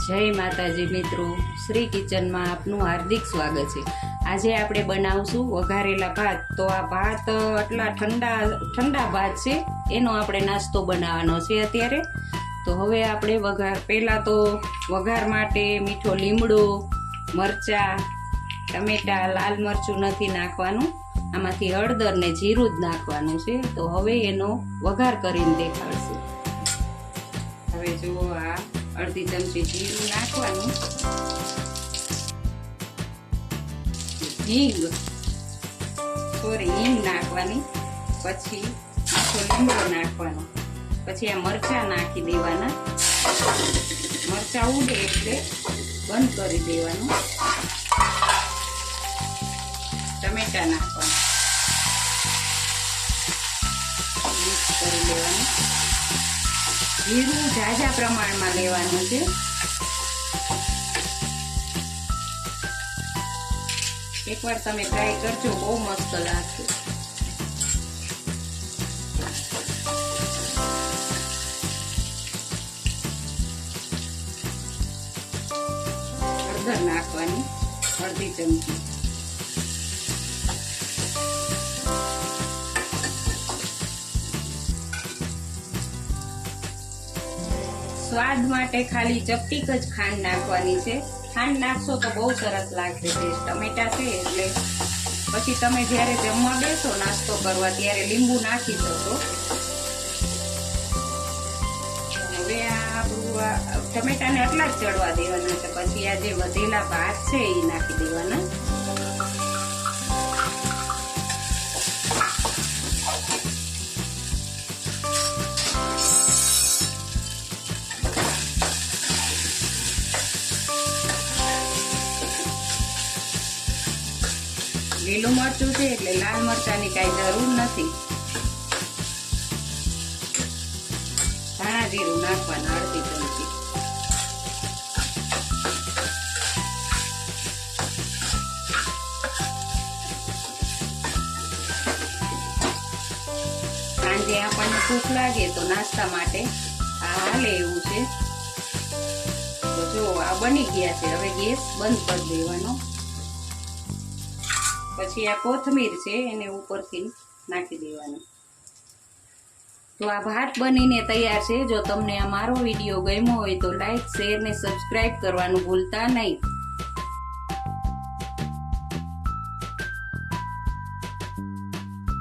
જય માતાજી મિત્રો, શ્રી કિચનમાં આપનું હાર્દિક સ્વાગત છે। આજે આપણે બનાવશું વઘારેલા ભાત। તો આ ભાત આટલા ઠંડા ભાત છે, એનો આપણે નાસ્તો બનાવવાનો છે અત્યારે। તો હવે આપણે પહેલા તો વઘાર માટે મીઠો લીમડો, મરચાં, ટમેટા, લાલ મરચું નથી નાખવાનું, આમાંથી હળદર ને જીરું જ નાખવાનું છે। તો હવે એનો વઘાર કરીને દેખાડશું। હવે જુઓ, આ અડધી ચમચી જીરું નાખવાનું, હિંગ નાખવાની, પછી આખો લીમડો નાખવાનો, પછી આ મરચાં નાખી દેવાના। મરચાં ઉડે એટલે બંધ કરી દેવાનું। ટમેટા નાખવાના, મિક્સ કરી દેવાનું। જીરું ઝાઝા પ્રમાણમાં લેવાનું છે। એકવાર તમે ટ્રાય કરજો, બહુ મસ્ત લાગશે। હળદર નાખવાની અડધી ચમચી, સ્વાદ માટે ખાલી ચપટીક જ ખાંડ નાખવાની છે। ખાંડ નાખશો તો બહુ સરસ લાગશે ટેસ્ટ। ટમેટા છે એટલે પછી તમે જ્યારે જમવા બેસો નાસ્તો કરવા ત્યારે લીંબુ નાખી શકો। હવે આપણું ટમેટાને આટલા જ ચડવા દેવાના છે, પછી આ જે વધેલા ભાત છે એ નાખી દેવાના। લીલું મરચું છે એટલે લાલ મરચાંની કાંઈ જરૂર નથી। ધાણા જીરું નાખવાના અડધી ચમચી, સાંજે આપણને ભૂખ લાગે તો નાસ્તા માટે આ હાલે એવું છે। તો જો આ બની ગયા છે, હવે ગેસ બંધ કરી દેવાનો। પછી આ કોથમીર છે એને ઉપરથી નાખી દેવાનું। તો આ ભાત બનીને તૈયાર છે। જો તમને આ મારો વિડીયો ગમ્યો હોય તો લાઈક, શેર ને સબસ્ક્રાઇબ કરવાનું ભૂલતા નહીં।